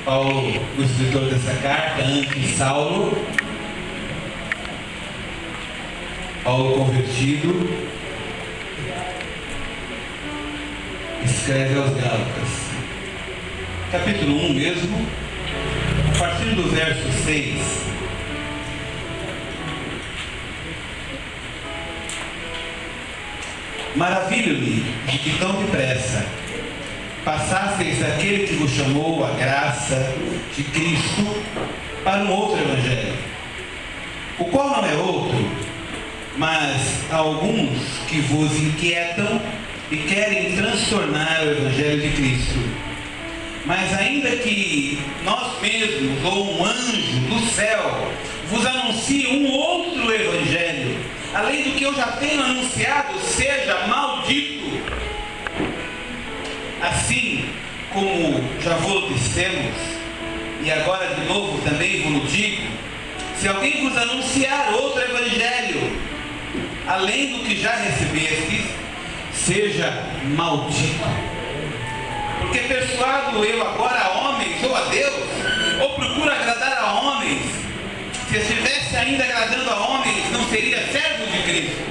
Paulo, o escritor dessa carta, antes Saulo, Paulo convertido, escreve aos Gálatas, capítulo 1 mesmo, a partir do verso 6. Maravilho-me de que tão depressa passasseis daquele que vos chamou a graça de Cristo para um outro evangelho, o qual não é outro, mas alguns que vos inquietam e querem transtornar o evangelho de Cristo. Mas ainda que nós mesmos ou um anjo do céu vos anuncie um outro evangelho, além do que eu já tenho anunciado, seja maldito. Assim como já vos dissemos, e agora de novo também vos digo, se alguém vos anunciar outro evangelho, além do que já recebestes, seja maldito. Porque persuado eu agora a homens ou a Deus, ou procuro agradar a homens? Se estivesse ainda agradando a homens, não seria servo de Cristo.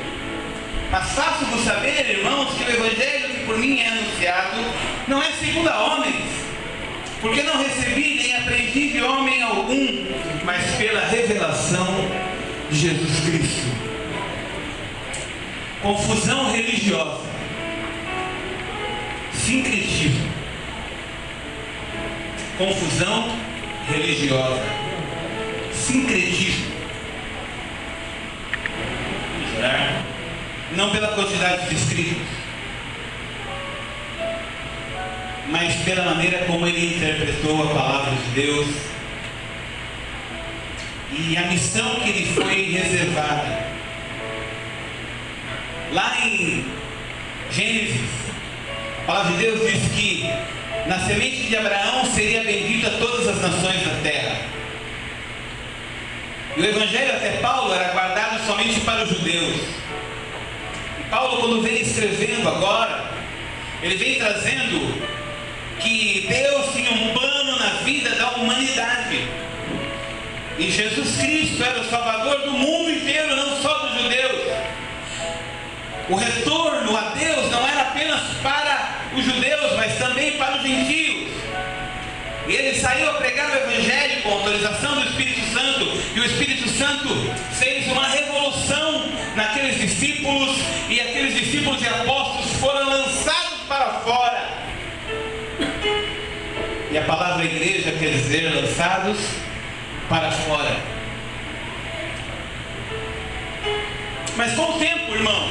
Mas faço-vos saber, irmãos, que o evangelho que por mim é anunciado não é segundo a homens, porque não recebi nem aprendi de homem algum, mas pela revelação de Jesus Cristo. Confusão religiosa, sincretismo, confusão religiosa, sincretismo. Vamos orar? Não pela quantidade de escritos, mas pela maneira como ele interpretou a palavra de Deus e a missão que lhe foi reservada. Lá em Gênesis, a palavra de Deus diz que na semente de Abraão seria bendita todas as nações da terra. E o evangelho até Paulo era guardado somente para os judeus. Paulo, quando vem escrevendo agora, ele vem trazendo que Deus tinha um plano na vida da humanidade. E Jesus Cristo era o Salvador do mundo inteiro, não só dos judeus. O retorno a Deus não era apenas para os judeus, mas também para os gentios. E ele saiu a pregar o Evangelho com autorização do Espírito Santo. E o Espírito Santo fez uma revolução naqueles discípulos. E aqueles discípulos e apóstolos foram lançados para fora. E a palavra igreja quer dizer lançados para fora. Mas com o tempo, irmão,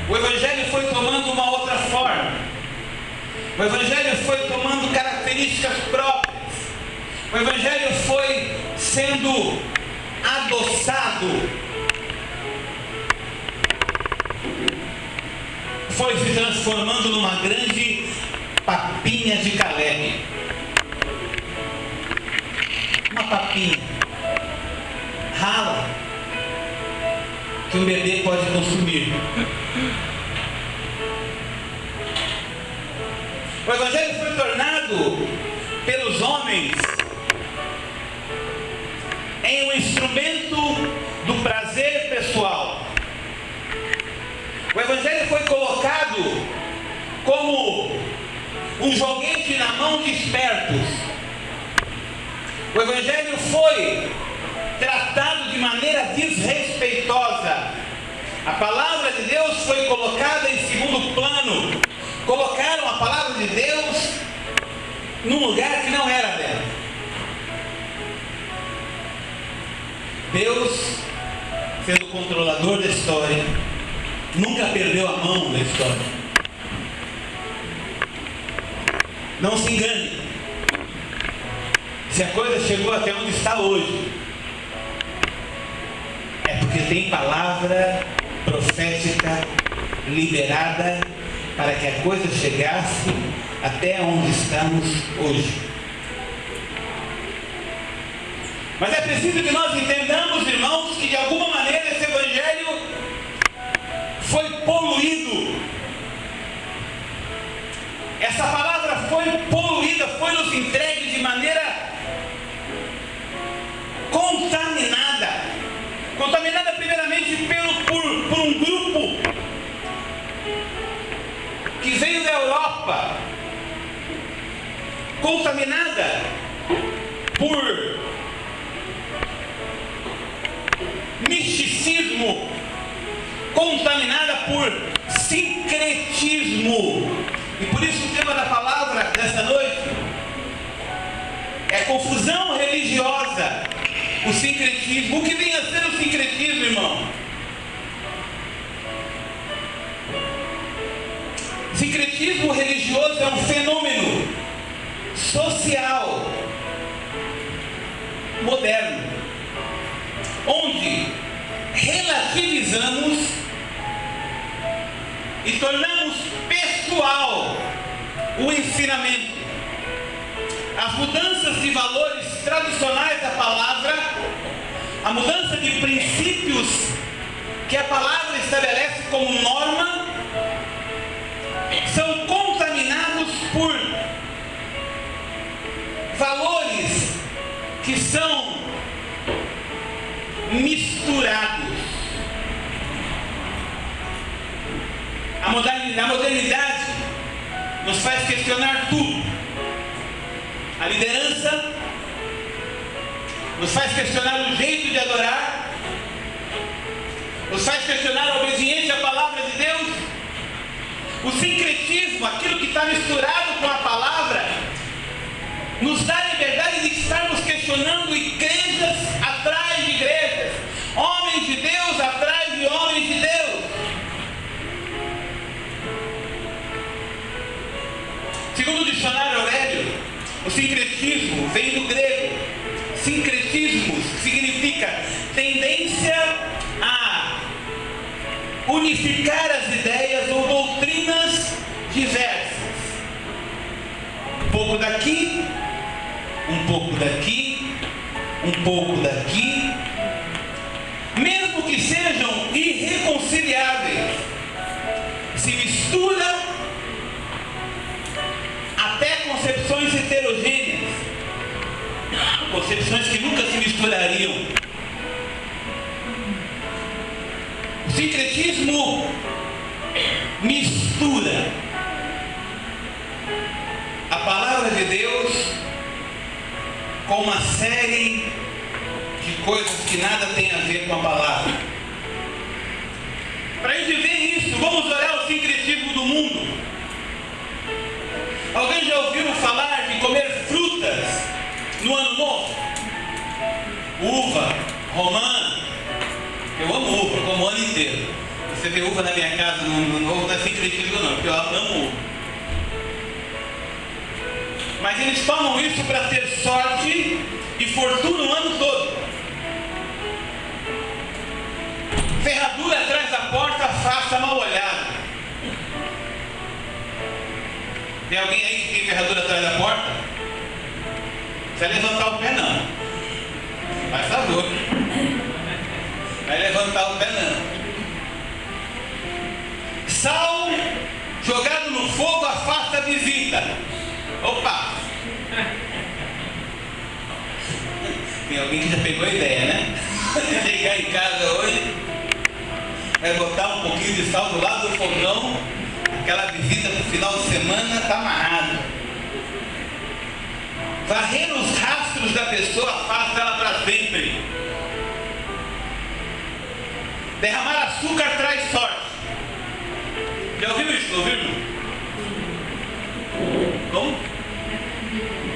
o Evangelho foi tomando uma outra forma. O Evangelho foi tomando características próprias. O Evangelho foi sendo adoçado. Foi se transformando numa grande papinha de Caleb. Uma papinha rala que um bebê pode consumir. O Evangelho foi tornado pelos homens em um instrumento do prazer pessoal. O Evangelho foi colocado como um joguete na mão de espertos. O Evangelho foi tratado de maneira desrespeitosa. A palavra de Deus foi colocada em segundo plano. Colocaram a palavra de Deus num lugar que não era dela. Deus, sendo o controlador da história, nunca perdeu a mão da história. Não se engane. Se a coisa chegou até onde está hoje, é porque tem palavra profética liberada para que a coisa chegasse até onde estamos hoje. Mas é preciso que nós entendamos, irmãos, que de alguma maneira esse Evangelho foi poluído. Essa palavra foi poluída, foi nos entregue de maneira contaminada. Contaminada primeiramente por um grupo que veio da Europa, contaminada por misticismo, contaminada por sincretismo. E por isso o tema da palavra desta noite é confusão religiosa, o sincretismo. O que vem a ser o sincretismo, irmão? Sincretismo religioso é um fenômeno social moderno, onde relativizamos e tornamos pessoal o ensinamento. As mudanças de valores tradicionais da palavra, a mudança de princípios que a palavra estabelece como norma, são contaminados por valores que são misturados. A modernidade nos faz questionar tudo. A liderança nos faz questionar o jeito de adorar, nos faz questionar a obediência à palavra de Deus. O sincretismo, aquilo que está misturado com a palavra, nos dá a liberdade de estarmos questionando igrejas atrás de igrejas, homens de Deus atrás de homens de Deus. Segundo o dicionário Aurélio, o sincretismo vem do grego. Sincretismo significa tendência a unificar as ideias ou doutrinas diversas. Um pouco daqui, um pouco daqui, um pouco daqui, mesmo que sejam irreconciliáveis, se mistura até concepções heterogêneas, concepções que nunca se misturariam. O sincretismo mistura a palavra de Deus com uma série de coisas que nada tem a ver com a palavra. Para a gente ver isso, vamos olhar o sincretismo do mundo. Alguém já ouviu falar de comer frutas no ano novo? Uva, romã. Eu amo uva, como o ano inteiro. Você vê uva na minha casa no ano novo, não é sincretismo não, porque eu amo uva. Mas eles tomam isso para ter sorte e fortuna o ano todo. Ferradura atrás da porta, faça mal olhado. Tem alguém aí que tem ferradura atrás da porta? Não precisa levantar o pé não. Faz favor. Vai levantar o pé não. Sal jogado no fogo afasta a visita. Opa! Tem alguém que já pegou a ideia, né? Chegar em casa hoje, vai botar um pouquinho de sal do lado do fogão, aquela visita pro final de semana tá amarrado. Varrer os rastros da pessoa afasta ela para sempre. Derramar açúcar traz sorte. Já ouviu isso? Não ouviu? Como?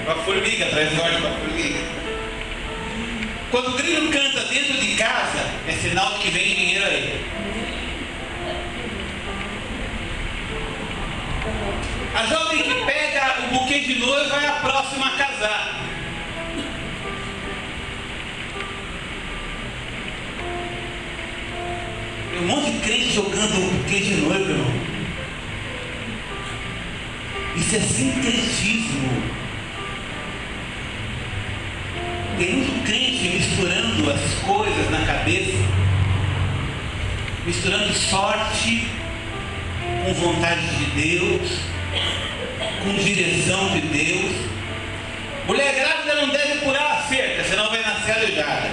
Uma formiga traz sorte para a formiga. Quando o grilo canta dentro de casa, é sinal de que vem dinheiro aí. A jovem que pega o buquê de noiva é a próxima a casar. Tem um monte de crente jogando o buquê de noiva, irmão. Isso é sincretismo. Tem muito crente misturando as coisas na cabeça, misturando sorte com vontade de Deus, com direção de Deus. Mulher grávida não deve furar a cerca, senão vai nascer aleijada.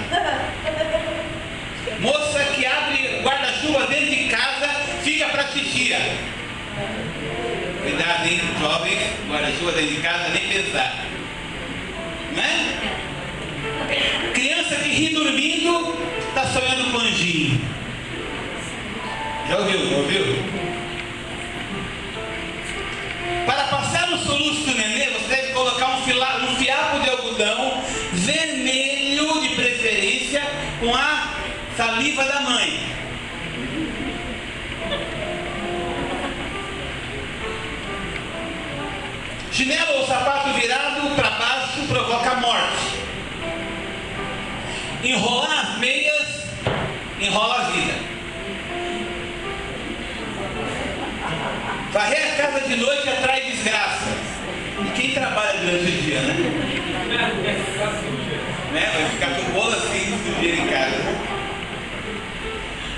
Moça que abre guarda-chuva dentro de casa, fica para titia. Cuidado, hein, jovens, guarda-chuva dentro de casa, nem pensar. Né? Criança que ri dormindo, está sonhando com anjinho. Já ouviu? Já ouviu? Para passar no soluço do nenê, você deve colocar um fiapo de algodão vermelho, de preferência, com a saliva da mãe. Chinelo ou sapato virado para baixo provoca morte. Enrolar as meias enrola a vida. Varrer a casa de noite atrai desgraça. E quem trabalha durante o dia, né? Vai ficar com o bolo assim do dia em casa.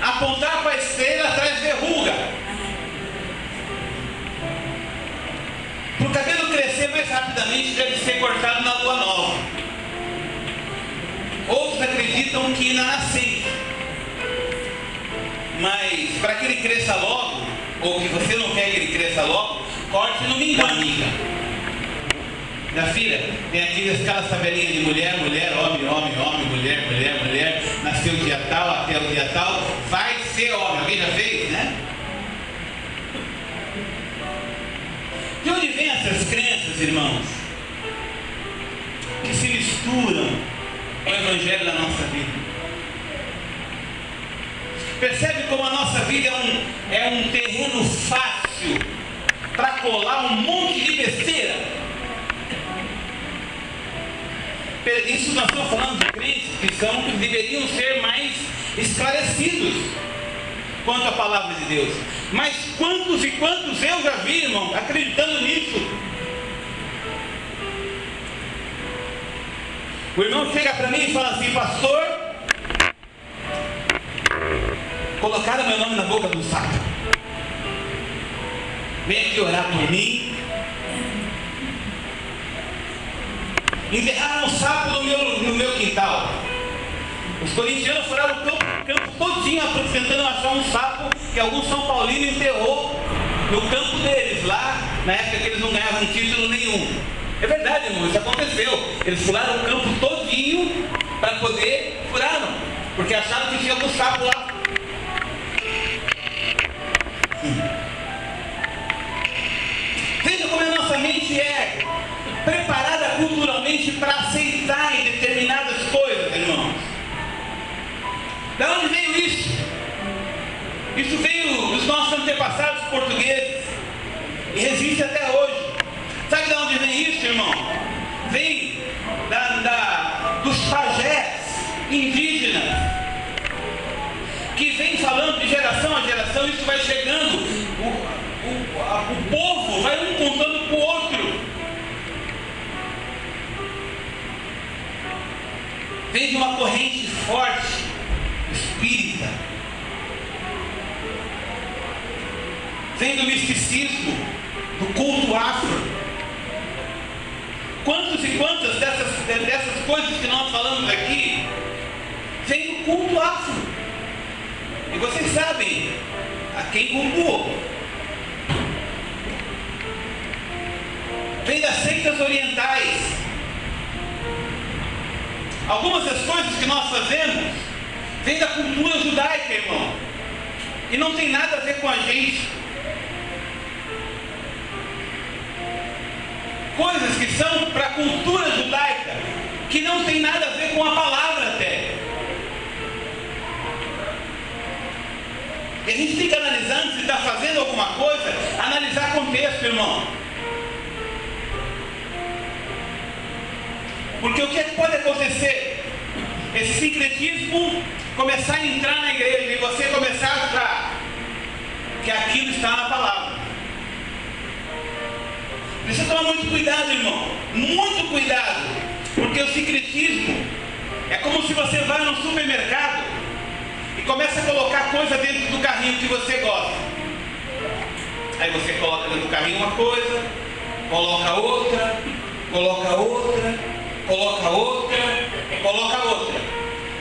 Apontar para a estrela traz verruga. Para o cabelo crescer mais rapidamente, deve ser cortado na lua nova. Outros acreditam que na nascente. Mas para que ele cresça logo, ou que você não quer que ele cresça logo, corte no mingau, amiga. Minha filha, tem aquelas tabelinhas de mulher, mulher, homem, homem, homem, mulher, mulher, mulher, nasceu o dia tal, até o dia tal, vai ser homem. Alguém já fez, né? De onde vêm essas crenças, irmãos, que se misturam com o Evangelho da nossa vida? Percebe como a nossa vida é um terreno fácil para colar um monte de besteira? Isso nós estamos falando de crentes que deveriam ser mais esclarecidos quanto à palavra de Deus. Mas quantos e quantos eu já vi, irmão, acreditando nisso? O irmão chega para mim e fala assim: pastor, colocaram meu nome na boca do sapo. Vem aqui orar por mim. Enterraram um sapo no meu quintal. Os corintianos furaram o campo todinho tentando achar um sapo que algum São Paulino enterrou no campo deles, lá na época que eles não ganhavam título nenhum. É verdade, irmão, isso aconteceu. Eles furaram o campo todinho para poder furaram, porque acharam que tinha algum sapo lá. Veja como a nossa mente é preparada culturalmente para aceitar em determinadas coisas, irmãos. Da onde veio isso? Isso veio dos nossos antepassados portugueses e resiste até hoje. Sabe de onde vem isso, irmão? Vem dos pajés indígenas, que vem falando de geração a geração. Isso vai chegando, o povo vai um contando para o outro. Vem de uma corrente forte espírita, vem do misticismo, do culto afro. Quantos e quantas dessas coisas que nós falamos aqui vem do culto afro? E vocês sabem a quem cultuou. Vem das seitas orientais. Algumas das coisas que nós fazemos vem da cultura judaica, irmão, e não tem nada a ver com a gente. Coisas que são para a cultura judaica, que não tem nada a ver com a palavra até. E a gente tem que analisar, antes de estar fazendo alguma coisa, analisar contexto, irmão. Porque o que é que pode acontecer? Esse sincretismo começar a entrar na igreja e você começar a achar que aquilo está na palavra. Precisa tomar muito cuidado, irmão. Muito cuidado. Porque o sincretismo é como se você vai no supermercado e começa a colocar coisa dentro do carrinho que você gosta. Aí você coloca dentro do carrinho uma coisa, coloca outra, coloca outra, coloca outra, coloca outra.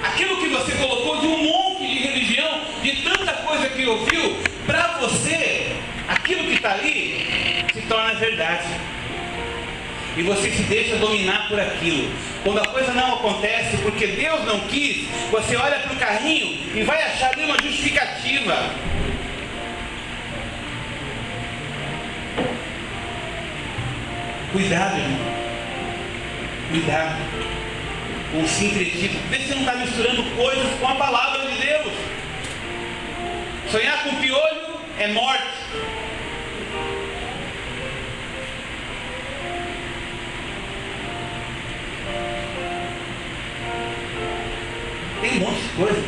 Aquilo que você colocou de um monte de religião, de tanta coisa que ouviu, para você, aquilo que está ali se torna verdade. E você se deixa dominar por aquilo. Quando a coisa não acontece porque Deus não quis, você olha para o carrinho e vai achar ali uma justificativa. Cuidado, irmão. Cuidado com o sincretismo. Vê se você não está misturando coisas com a palavra de Deus. Sonhar com piolho é morte. Tem um monte de coisa.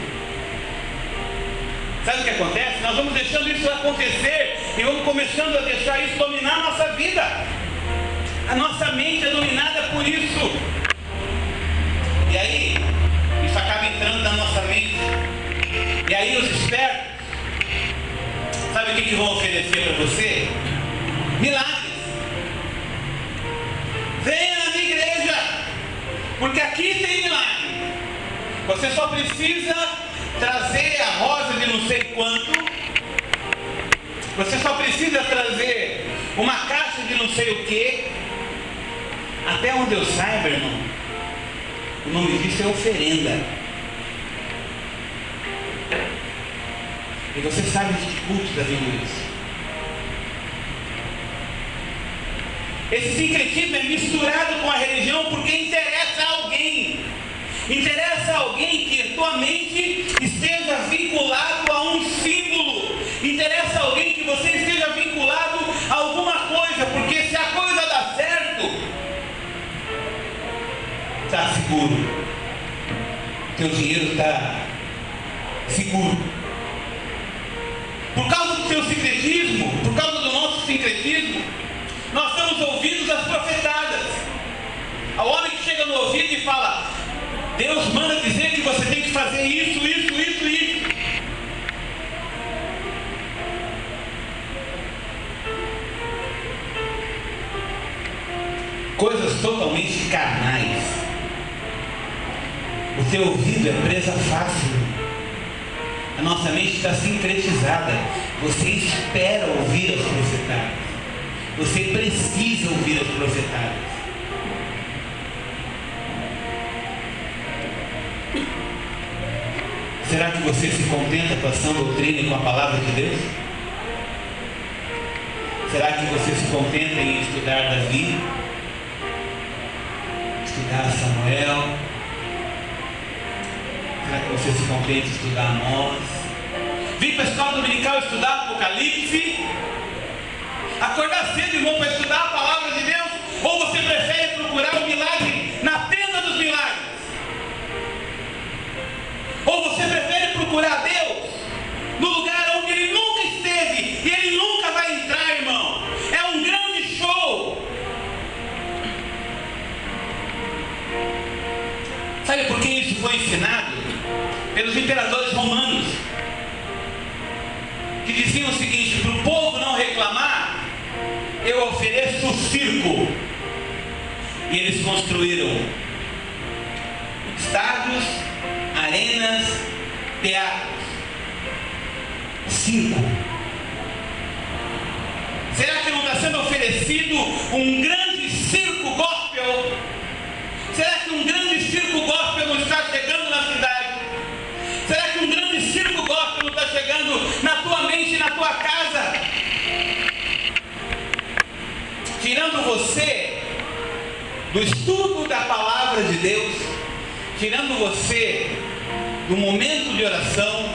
Sabe o que acontece? Nós vamos deixando isso acontecer e vamos começando a deixar isso dominar a nossa vida. A nossa mente é dominada por isso. E aí, isso acaba entrando na nossa mente. E aí os espertos, sabe o que vão oferecer para você? Milagres. Venha na minha igreja, porque aqui tem milagre. Você só precisa trazer a rosa de não sei quanto. Você só precisa trazer uma caixa de não sei o que. Até onde eu saiba, irmão, o nome disso é oferenda. E você sabe de que culto está vindo isso. Esse sincretismo é misturado com a religião porque interessa a alguém. Interessa a alguém que a tua mente esteja vinculado a um símbolo. Interessa a alguém que você esteja vinculado a alguma coisa, porque se a coisa dá certo, está seguro. Teu dinheiro está seguro. Por causa do teu sincretismo, por causa do nosso sincretismo, nós estamos ouvindo as profetadas. Ao homem que chega no ouvido e fala: Deus manda dizer que você tem que fazer isso, isso, isso, isso. Coisas totalmente carnais. O teu ouvido é presa fácil. A nossa mente está sincretizada. Você espera ouvir as profetadas. Você precisa ouvir as profetadas. Será que você se contenta com a sã doutrina e com a palavra de Deus? Será que você se contenta em estudar Davi? Estudar Samuel? Será que você se contenta em estudar Amós? Vir para a escola dominical estudar Apocalipse? Acordar cedo, irmão, para estudar a palavra de Deus? Ou você prefere procurar o milagre na tenda dos milagres? Ou você prefere procurar Deus no lugar onde Ele nunca esteve e Ele nunca vai entrar, irmão? É um grande show. Sabe por que isso foi ensinado? Pelos imperadores romanos, que diziam o seguinte: para o povo não reclamar, eu ofereço o circo. E eles construíram estádios, arenas, teatros, circo. Será que não está sendo oferecido um grande circo gospel? Será que um grande circo gospel não está chegando na cidade? Será que um grande circo gospel não está chegando na tua mente e na tua casa? Tirando você do estudo da palavra de Deus, tirando você do momento de oração,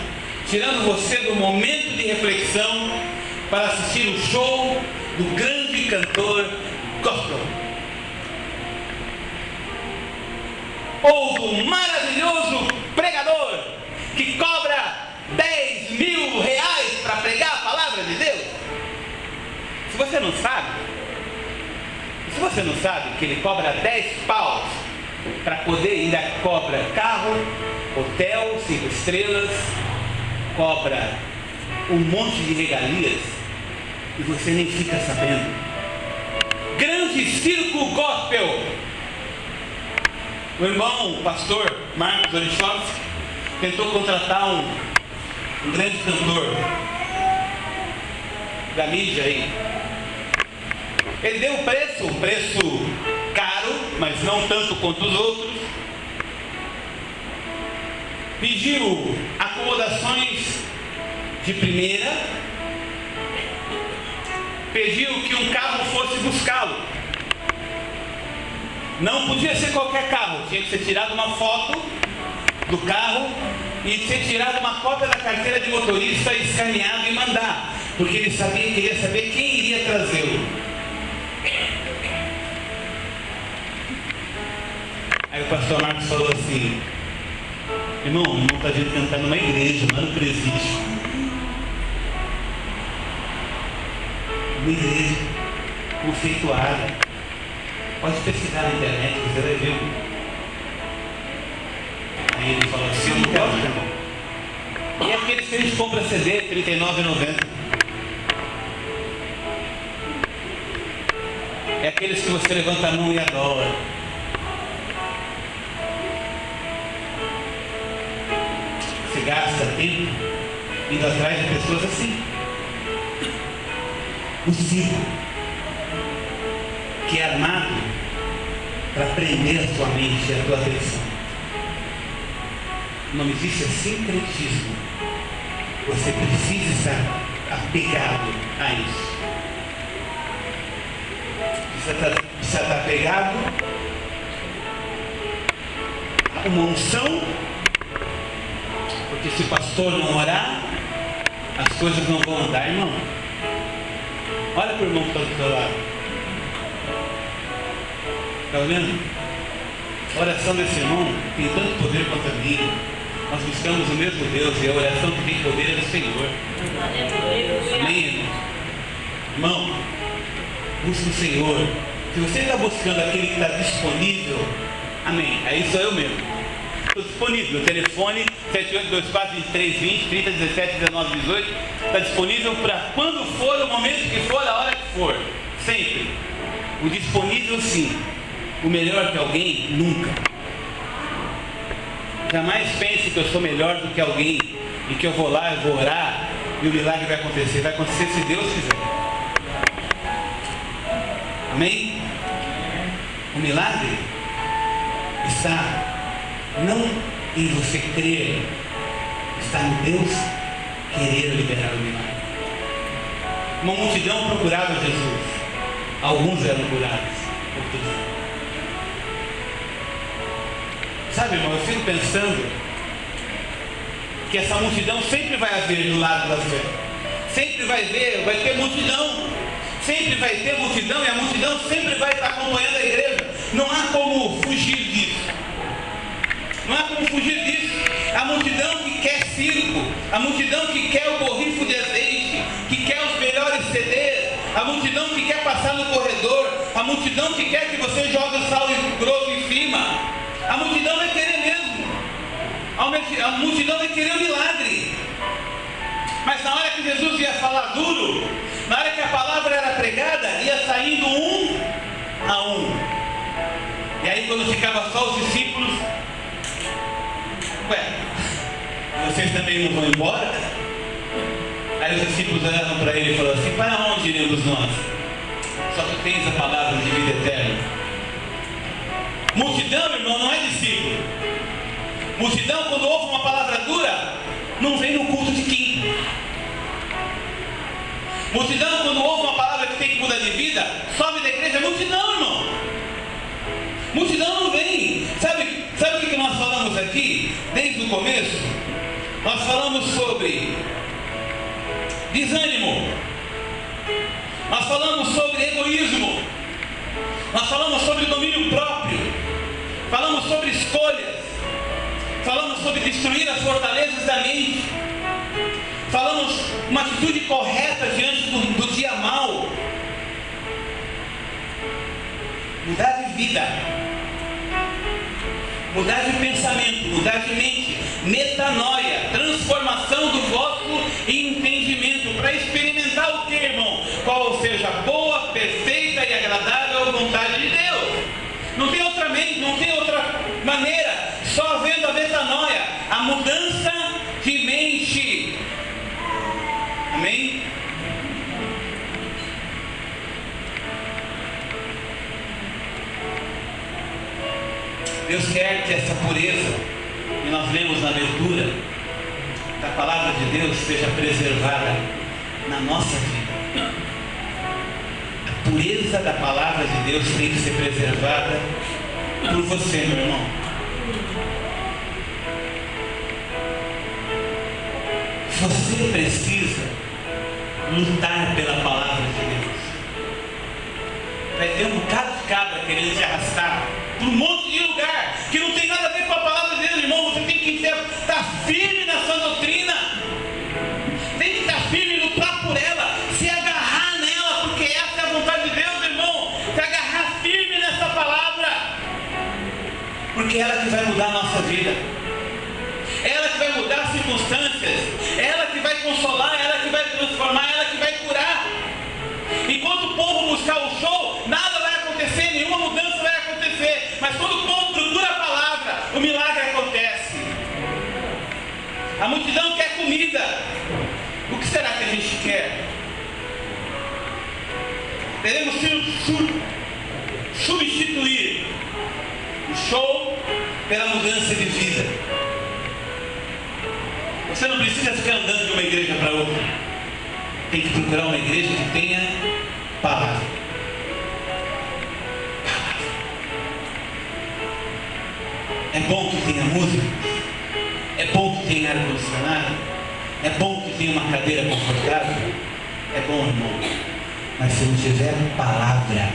tirando você do momento de reflexão para assistir o show do grande cantor gospel, ou do maravilhoso pregador que cobra 10 mil reais para pregar a palavra de Deus. Se você não sabe que ele cobra 10 paus para poder, ainda cobra carro, hotel, 5 estrelas, cobra um monte de regalias, e você nem fica sabendo. grande circo gospel. O irmão, o pastor Marcos Orichovski, tentou contratar um grande cantor da mídia aí. Ele deu um preço caro, mas não tanto quanto os outros. Pediu acomodações de primeira. Pediu que um carro fosse buscá-lo. Não podia ser qualquer carro, tinha que ser tirada uma foto do carro e ser tirada uma cópia da carteira de motorista, escaneado e mandar, porque ele queria saber quem iria trazê-lo. Aí o pastor Marcos falou assim: irmão, o irmão está vindo cantar numa igreja, não é no presídio. Uma igreja conceituada. Pode pesquisar na internet, você vai ver. Aí ele falou assim: eu não quero não. E aqueles que a gente compra CD, R$ 39,90. É aqueles que você levanta a mão e adora. Você gasta tempo indo atrás de pessoas assim. O circo, que é armado para prender a sua mente e a tua atenção. O nome disso é sincretismo. Você precisa estar apegado a isso. Precisa estar apegado a uma unção, porque se o pastor não orar, as coisas não vão andar, irmão. Olha para o irmão que está do seu lado. Está olhando? A oração desse irmão tem tanto poder quanto a minha. Nós buscamos o mesmo Deus e a oração que tem poder é do Senhor. Amém, irmão? Irmão, busque o Senhor. Se você está buscando aquele que está disponível, amém, aí sou eu mesmo. Estou disponível. O telefone 7824-2320, 3017 19 18 está disponível para quando for, o momento que for, a hora que for. Sempre. O disponível, sim. O melhor que alguém, nunca. Jamais pense que eu sou melhor do que alguém e que eu vou lá, eu vou orar e o milagre vai acontecer. Vai acontecer se Deus quiser. Amém? O milagre está não em você crer, está em Deus querer liberar o milagre. Uma multidão procurava Jesus. Alguns eram curados, outros não. Sabe, irmão, eu fico pensando que essa multidão sempre vai haver do lado da fé. Sempre vai ter multidão. Sempre vai ter multidão e a multidão sempre vai estar acompanhando a igreja. Não há como fugir disso. Não há como fugir disso. A multidão que quer circo, a multidão que quer o borrifo de azeite, que quer os melhores CDs, a multidão que quer passar no corredor, a multidão que quer que você jogue o sal grosso em cima. A multidão vai querer mesmo. A multidão vai querer o milagre. Mas na hora que Jesus ia falar duro, na hora que a palavra era pregada, ia saindo um a um. E aí quando ficava só os discípulos, vocês também não vão embora? Aí os discípulos olharam para ele e falaram assim: para onde iremos nós? Só tu tens a palavra de vida eterna. Multidão, irmão, não é discípulo. Multidão, quando ouve uma palavra dura, não vem no culto de quinta. Multidão, quando ouve uma palavra que tem que mudar de vida, sobe da igreja. Multidão, irmão. Multidão não vem. Sabe o que nós falamos aqui? Desde o começo, nós falamos sobre desânimo. Nós falamos sobre egoísmo. Nós falamos sobre domínio próprio. Falamos sobre escolhas. Falamos sobre destruir as fortalezas da mente. Falamos uma atitude correta diante do dia mau. Mudar de vida. Mudar de pensamento. Mudar de mente. Metanoia. Transformação do vosso entendimento. Para experimentar o que, irmão? Qual seja boa, perfeita e agradável vontade de Deus. Não tem outra mente, não tem outra maneira, só havendo a metanoia, a mudança de mente. Amém? Deus quer que essa pureza que nós lemos na abertura da palavra de Deus seja preservada na nossa vida. A pureza da palavra de Deus tem que ser preservada por você, meu irmão. Você precisa lutar pela palavra de Deus. Vai ter um bocado de cabra querendo te arrastar por um monte de lugar que não tem nada a ver com a palavra de Deus, irmão. Você tem que estar firme na sua doutrina, tem que estar firme e lutar por ela, se agarrar nela, porque essa é a vontade de Deus, irmão. Se agarrar firme nessa palavra, porque é ela que vai mudar a nossa vida, é ela que vai mudar as circunstâncias, é ela que vai consolar, é ela que vai transformar, é ela que vai curar. Enquanto o povo buscar o show, nada vai acontecer, nenhuma mudança vai acontecer. Mas quando o povo procura a palavra, o milagre acontece. A multidão quer comida. O que será que a gente quer? Devemos substituir o show pela mudança de vida. Você não precisa ficar andando de uma igreja para outra. Tem que procurar uma igreja que tenha palavra. É bom que tenha música, é bom que tenha ar-condicionado, é bom que tenha uma cadeira confortável, é bom, irmão. Mas se não tiver palavra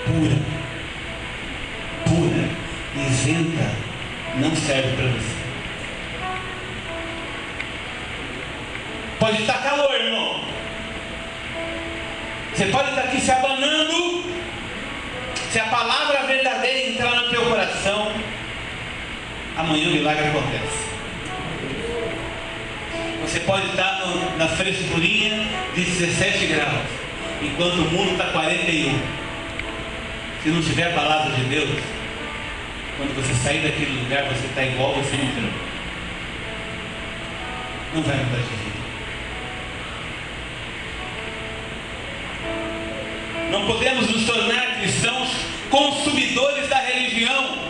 pura, isenta, não serve para você. Pode estar calor, irmão. Você pode estar aqui se abanando. Se a palavra verdadeira entrar no teu coração, amanhã o milagre acontece. Você pode estar na frescurinha de 17 graus, enquanto o mundo está 41. Se não tiver a palavra de Deus, quando você sair daquele lugar, você está igual você entrou. Não vai mudar de vida. Não podemos nos tornar cristãos consumidores da religião.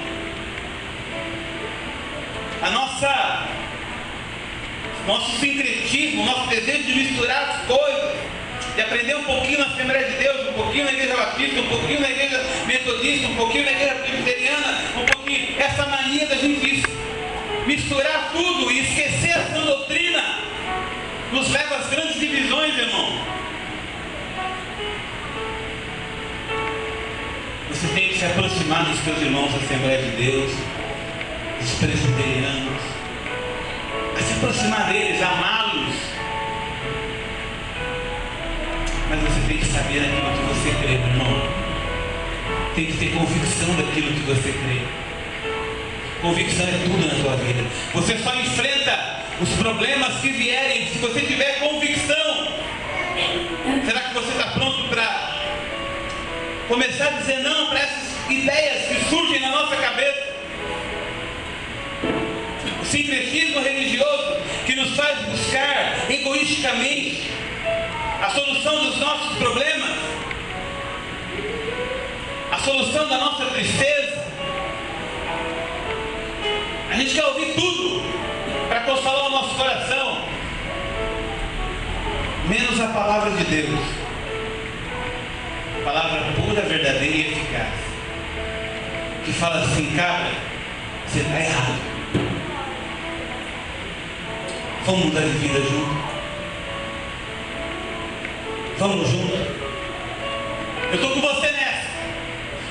Nosso sincretismo, nosso desejo de misturar as coisas, de aprender um pouquinho na Assembleia de Deus, um pouquinho na Igreja Batista, um pouquinho na Igreja Metodista, um pouquinho na Igreja Presbiteriana, um pouquinho, essa mania da gente misturar tudo e esquecer a sua doutrina, nos leva às grandes divisões, irmão. Você tem que se aproximar dos seus irmãos da Assembleia de Deus, dos presbiterianos, a se aproximar deles, amá-los. Mas você tem que saber aquilo que você crê, irmão. Tem que ter convicção daquilo que você crê. Convicção é tudo na tua vida. Você só enfrenta os problemas que vierem se você tiver convicção. Será que você está pronto para começar a dizer não para essas ideias que surgem na nossa cabeça? O sincretismo religioso que nos faz buscar egoisticamente a solução dos nossos problemas, a solução da nossa tristeza. A gente quer ouvir tudo para consolar o nosso coração, menos a palavra de Deus. Palavra pura, verdadeira e eficaz, que fala assim: cara, você está errado. Vamos mudar de vida junto. Vamos junto. Eu estou com você nessa.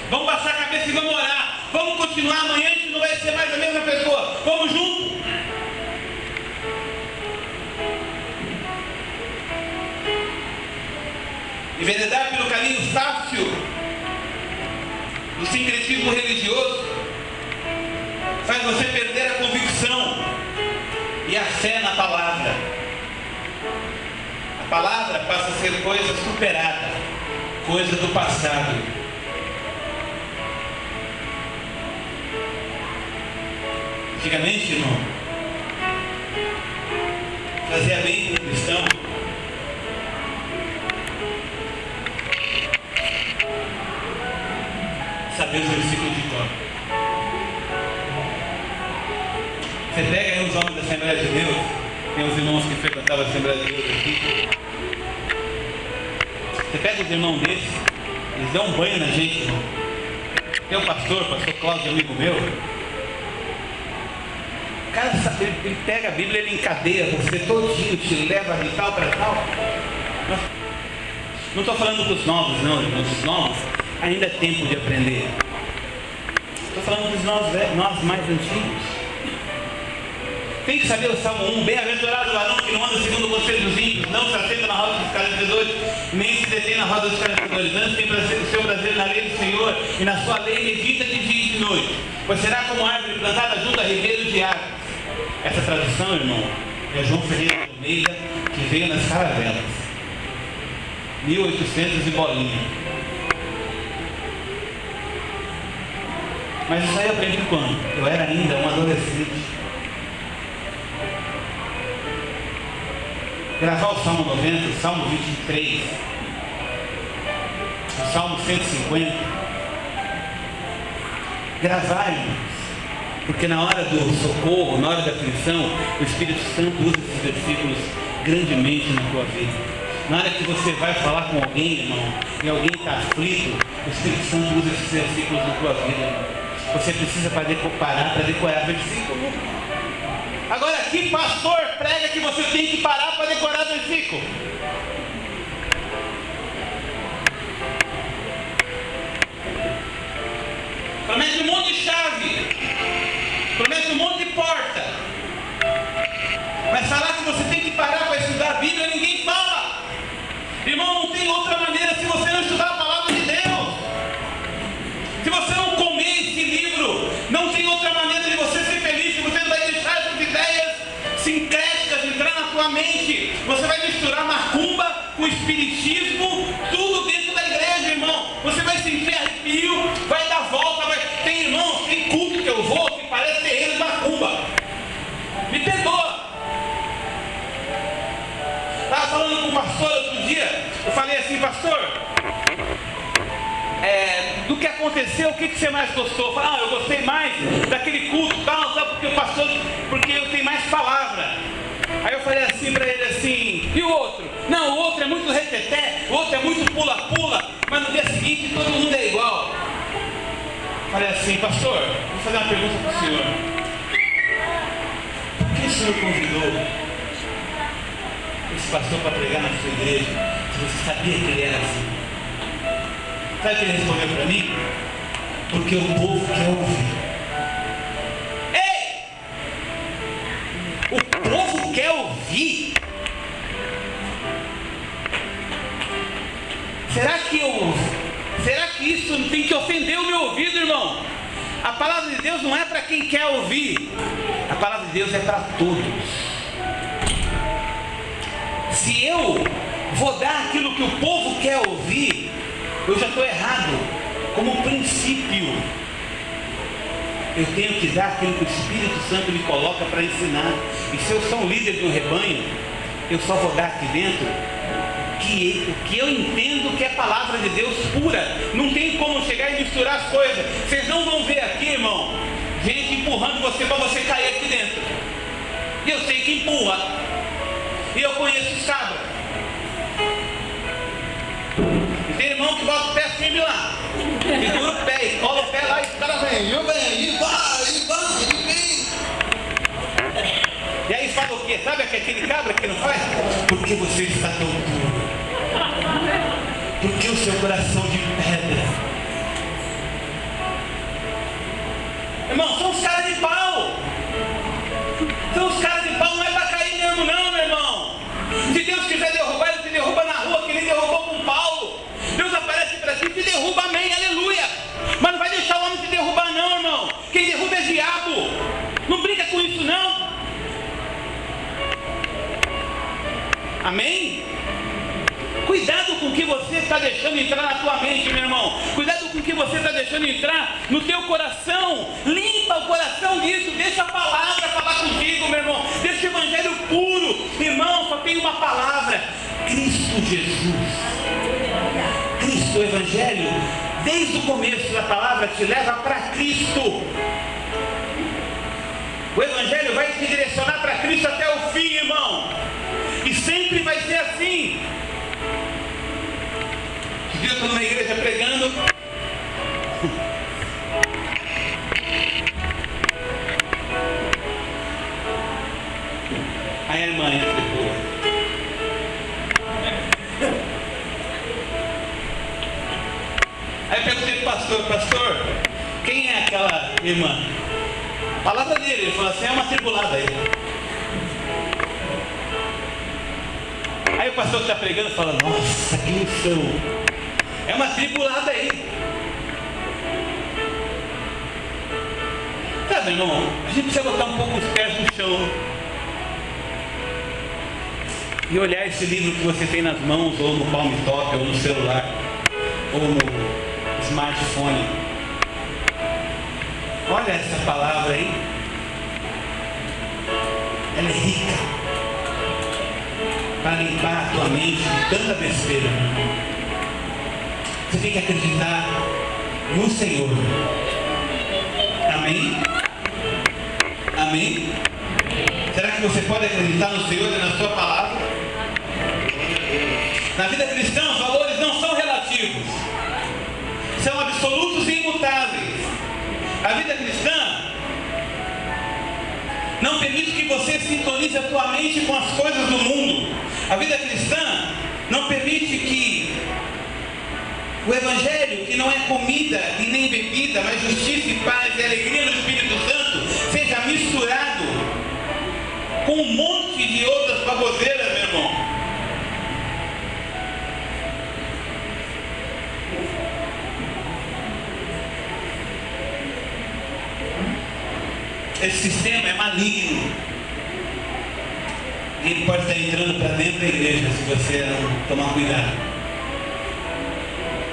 Vamos baixar a cabeça e vamos orar. Vamos continuar. Amanhã a gente não vai ser mais a mesma pessoa. Vamos junto. Enveredar pelo caminho fácil do sincretismo religioso faz você perder a convicção e a fé na palavra. A palavra passa a ser coisa superada, coisa do passado. Antigamente, irmão, fazia bem para o cristão saber os versículos de cor. Você pega aí os homens da Assembleia de Deus, tem os irmãos que frequentavam a Assembleia de Deus aqui. Você pega os irmãos desses, eles dão um banho na gente, irmão. Tem um pastor Cláudio, amigo meu. O cara, ele pega a Bíblia, ele encadeia você todinho, te leva de tal para tal. Não estou falando dos novos, não, irmãos. Os novos ainda é tempo de aprender. Estou falando dos nós mais antigos. Tem que saber o Salmo 1. Bem-aventurado o varão que não anda segundo o conselho dos ímpios, não se assenta na roda dos escarnecedores, nem se detém na roda dos escarnecedores. Antes tem o seu prazer na lei do Senhor, e na sua lei medita de dia e de noite. Pois será como árvore plantada junto a ribeiros de águas. Essa tradução, irmão, é João Ferreira de Almeida, que veio nas caravelas. 1800 e bolinha. Mas isso aí eu aprendi quando? Eu era ainda um adolescente. Gravar o Salmo 90, o Salmo 23, o Salmo 150. Gravar, irmãos. Porque na hora do socorro, na hora da aflição, o Espírito Santo usa esses versículos grandemente na tua vida. Na hora que você vai falar com alguém, irmão, e alguém está aflito, o Espírito Santo usa esses versículos na tua vida, irmão. Você precisa parar para decorar versículo. Agora aqui, pastor, prega que você tem que parar para decorar versículo. Promete um monte de chave, promete um monte de porta, mas falar que você tem que parar para estudar a Bíblia, ninguém fala. Irmão, não tem outra maneira se você não estudar a palavra de Deus. Se você não comer esse livro, não tem outra maneira de você ser feliz. Se você não vai deixar essas ideias sincréticas entrar na tua mente, você vai misturar macumba com espiritismo, tudo dentro da igreja, irmão. Você vai sentir arrepio, vai dar volta, tem irmãos, tem culto que eu vou que parece terreiro de macumba. Me perdoa. Estava falando com o pastor outro dia, eu falei assim, pastor, do que aconteceu, o que você mais gostou? Eu falei, eu gostei mais daquele culto, tal, porque o pastor, porque eu tenho mais palavra. Aí eu falei assim para ele assim, e o outro? Não, o outro é muito reteté, o outro é muito pula-pula, mas no dia seguinte todo mundo é igual. Falei assim, pastor, vou fazer uma pergunta para o senhor. Por que o senhor convidou esse pastor para pregar na sua igreja, se você sabia que ele era assim? Sabe o que ele respondeu para mim? Porque o povo quer ouvir. Ei! O povo quer ouvir? Será que isso não tem que ofender o meu ouvido, irmão? A palavra de Deus não é para quem quer ouvir. A palavra de Deus é para todos. Se eu vou dar aquilo que o povo quer ouvir, eu já estou errado. Como princípio, eu tenho que dar aquilo que o Espírito Santo me coloca para ensinar. E se eu sou um líder de um rebanho, eu só vou dar aqui dentro o que eu entendo que é palavra de Deus pura. Não tem como chegar e misturar as coisas. Vocês não vão ver aqui, irmão, gente empurrando você para você cair aqui dentro. E eu sei que empurra. E eu conheço os cabras. E tem irmão que bota o pé firme lá. Segura o pé e cola o pé lá e o cara vem, e vem. E aí fala o quê? Sabe aquele cabra que não faz? Porque você está tão puro. Porque o seu coração de pedra. Irmão, são os caras de pau. São os caras de pau, não é para cair mesmo não, meu irmão. Se Deus quiser derrubar, Ele te derruba na rua, que Ele derrubou com Paulo. Deus aparece para ti e te derruba, amém, aleluia. Mas não vai deixar o homem te derrubar não, irmão. Quem derruba é diabo. Não brinca com isso não. Amém? Cuidado com o que você está deixando entrar na tua mente, meu irmão. Cuidado com com que você está deixando entrar no teu coração. Limpa o coração disso, deixa a palavra falar contigo, meu irmão. Deixa o evangelho puro. Irmão, só tem uma palavra: Cristo Jesus. Cristo, o evangelho, desde o começo da palavra, te leva para Cristo. O evangelho vai te direcionar para Cristo até o fim, irmão. E sempre vai ser assim. Eu estou numa igreja pregando. Aí a irmã explicou. Aí eu perguntei para o pastor, quem é aquela irmã? A palavra dele, ele falou assim: é uma tribulada aí. Aí o pastor que está pregando fala: nossa, que unção. É uma tribulada aí. Tá, meu irmão, a gente precisa botar um pouco os pés no chão e olhar esse livro que você tem nas mãos, ou no palm top, ou no celular, ou no smartphone. Olha essa palavra aí. Ela é rica para limpar a tua mente de tanta besteira, meu irmão. Você tem que acreditar no Senhor. Amém? Amém? Será que você pode acreditar no Senhor e na sua palavra? Na vida cristã, os valores não são relativos, são absolutos e imutáveis. A vida cristã não permite que você sintonize a tua mente com as coisas do mundo. A vida cristã não permite que o evangelho, que não é comida e nem bebida, mas justiça e paz e alegria no Espírito Santo, seja misturado com um monte de outras baboseiras, meu irmão. Esse sistema é maligno. E ele pode estar entrando para dentro da igreja se você não tomar cuidado.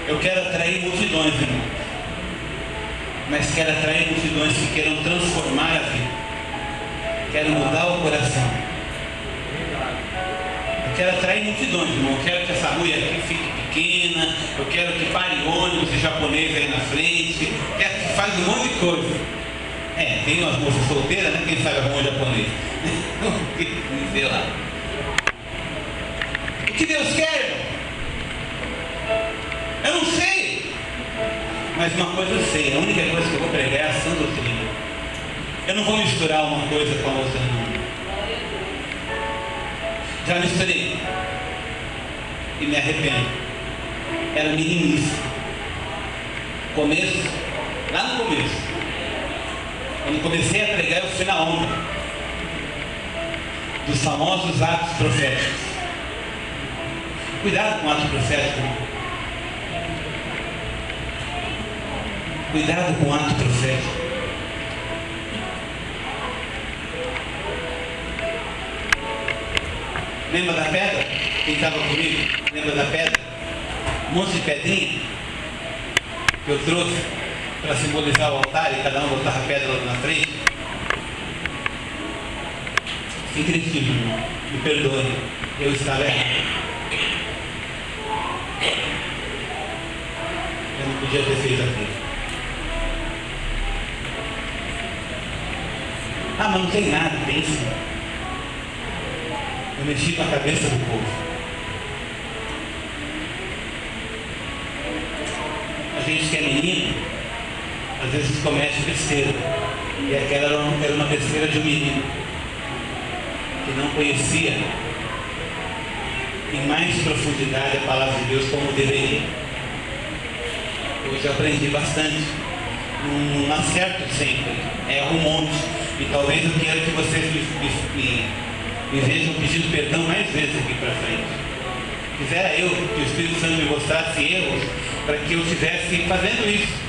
Eu quero atrair multidões, irmão. Mas quero atrair multidões que queiram transformar a vida. Quero mudar o coração. Eu quero atrair multidões, irmão. Eu quero que essa rua aqui fique pequena. Eu quero que pare ônibus e japonês aí na frente. Eu quero que faça um monte de coisa. Tem umas moças solteiras, né? Quem sabe arrumar um japonês. Sei lá. O que Deus quer, irmão? Eu não sei. Mas uma coisa eu sei. A única coisa que eu vou pregar é a sã doutrina. Eu não vou misturar uma coisa com a outra, não. Já misturei. E me arrependo. Era meninice. Começo. Lá no começo. Quando comecei a pregar, eu fui na onda dos famosos atos proféticos. Cuidado com o ato profético. Cuidado com o ato profético. Lembra da pedra? Quem estava comigo? Lembra da pedra? Um monte de pedrinha que eu trouxe para simbolizar o altar e cada um botava a pedra lá na frente. Incrível, irmão. Me perdoe. Eu estava errado. Eu não podia ter feito aquilo. Ah, mas não tem nada. Tem sim. Eu mexi com a cabeça do povo. A gente que é menino, às vezes comete besteira. E aquela era uma besteira de um menino que não conhecia em mais profundidade a palavra de Deus como deveria. Hoje eu aprendi bastante. Não acerto sempre, erro um monte. E talvez eu quero que vocês me vejam pedindo perdão mais vezes aqui para frente. Quisera eu que o Espírito Santo me mostrasse erros para que eu estivesse fazendo isso.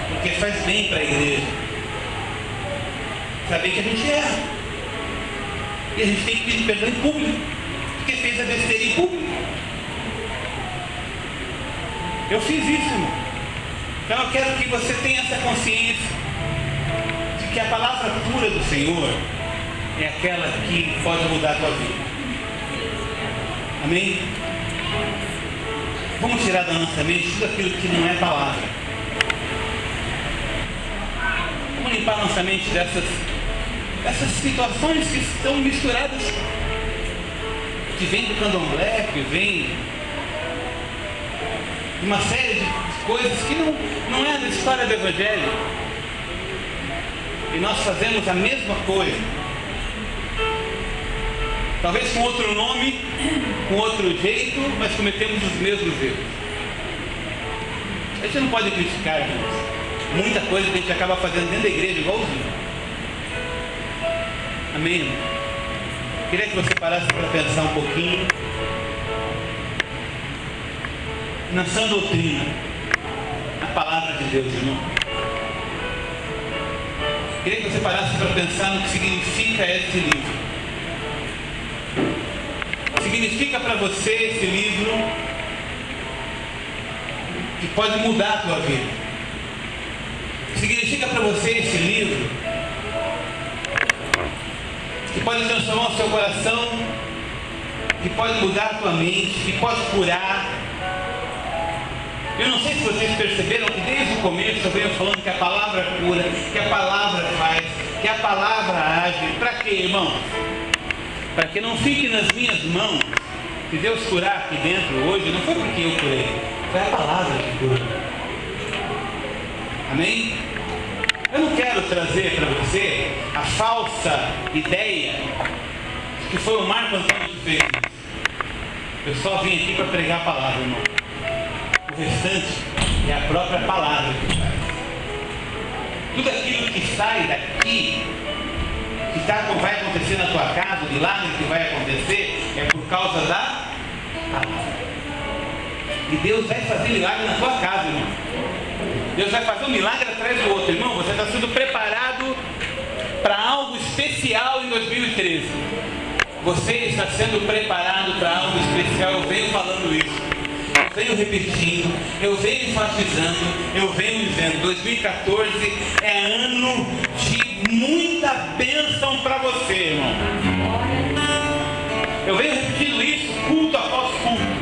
Porque faz bem para a igreja saber que a gente erra. E a gente tem que pedir perdão em público, porque fez a besteira em público. Eu fiz isso, irmão. Então eu quero que você tenha essa consciência de que a palavra pura do Senhor é aquela que pode mudar a tua vida. Amém? Vamos tirar da nossa mente tudo aquilo que não é palavra. Vamos limpar nossa mente dessas situações que estão misturadas, que vem do candomblé, que vem de uma série de coisas que não é da história do Evangelho. E nós fazemos a mesma coisa, talvez com outro nome, com outro jeito, mas cometemos os mesmos erros. A gente não pode criticar, gente. Muita coisa que a gente acaba fazendo dentro da igreja igualzinho. Amém? Queria que você parasse para pensar um pouquinho na sã doutrina, na palavra de Deus, irmão. Queria que você parasse para pensar no que significa esse livro. Significa para você esse livro que pode mudar a tua vida. Significa para você esse livro que pode transformar o seu coração, que pode mudar a tua mente, que pode curar. Eu não sei se vocês perceberam que desde o começo eu venho falando que a palavra cura, que a palavra faz, que a palavra age. Para quê, irmão? Para que não fique nas minhas mãos. Se Deus curar aqui dentro hoje, não foi porque eu curei, foi a palavra que cura. Amém? Eu não quero trazer para você a falsa ideia que foi o Marco Antônio que fez isso. Eu só vim aqui para pregar a palavra, irmão. O restante é a própria palavra que faz. Tudo aquilo que sai daqui, que vai acontecer na tua casa, o milagre que vai acontecer, é por causa da palavra. E Deus vai fazer milagre na tua casa, irmão. Deus vai fazer um milagre atrás do outro, irmão. Você está sendo preparado para algo especial em 2013. Você está sendo preparado para algo especial. Eu venho falando isso, eu venho repetindo, eu venho enfatizando, eu venho dizendo: 2014 é ano de muita bênção para você, irmão. Eu venho repetindo isso culto após culto.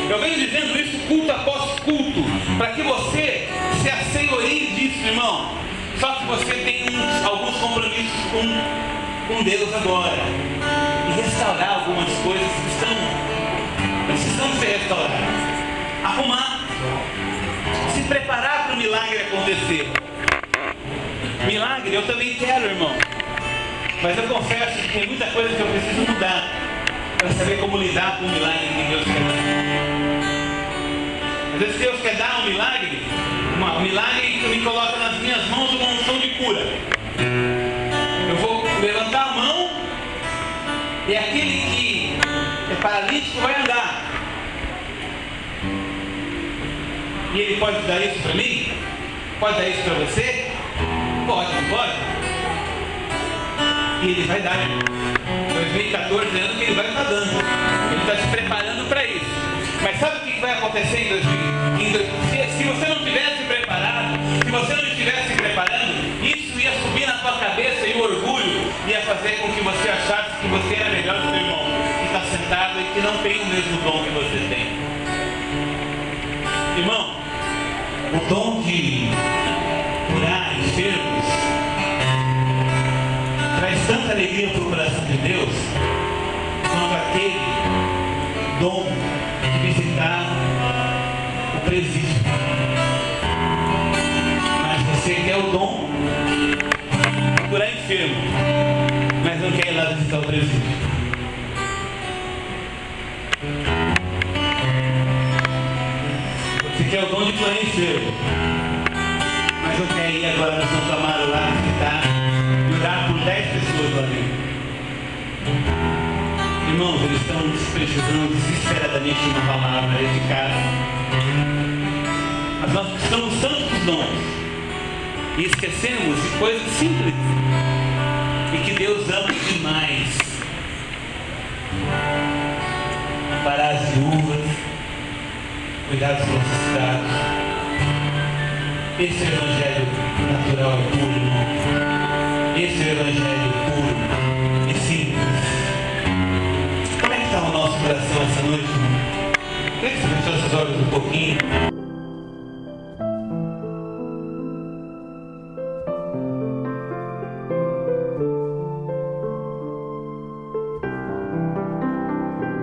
Eu venho dizendo isso culto após culto, para que você se assenhorie disso, irmão. Só que você tem alguns compromissos com Deus agora, e restaurar algumas coisas que precisam ser restauradas. Arrumar, se preparar para o milagre acontecer. Milagre eu também quero, irmão, mas eu confesso que tem muita coisa que eu preciso mudar para saber como lidar com o milagre que Deus quer dar. Às vezes Deus quer dar um milagre que me coloca nas minhas mãos uma unção de cura. Eu vou levantar a mão e aquele que é paralítico vai andar. E ele pode dar isso para mim? Pode dar isso para você? Pode, não pode? E ele vai dar. 2014 é ano que ele vai estar dando. Ele está se preparando para isso. Mas sabe o que vai acontecer em 2020? Se você não tivesse preparado, se você não estivesse preparando, isso ia subir na tua cabeça e o orgulho ia fazer com que você achasse que você era melhor do que o irmão que está sentado e que não tem o mesmo dom que você tem. Irmão, o dom de curar enfermos traz tanta alegria para o coração de Deus quanto aquele dom de visitar o presídio. Mas você quer o dom de curar enfermo, mas não quer ir lá visitar o presídio. Você quer o dom de curar enfermo, mas não quer ir agora no Santo Amaro lá visitar e orar por 10 pessoas lá dentro. Irmãos, eles estão precisando desesperadamente de uma palavra eficaz. Mas nós precisamos tanto dos dons e esquecemos de coisas simples e que Deus ama demais. Amparar as viúvas, cuidar dos necessitados, Esse é o Evangelho natural e puro, irmão. Esse é o Evangelho puro e simples. Como é que está o nosso coração essa noite, irmão? Queria que você fechou seus olhos um pouquinho.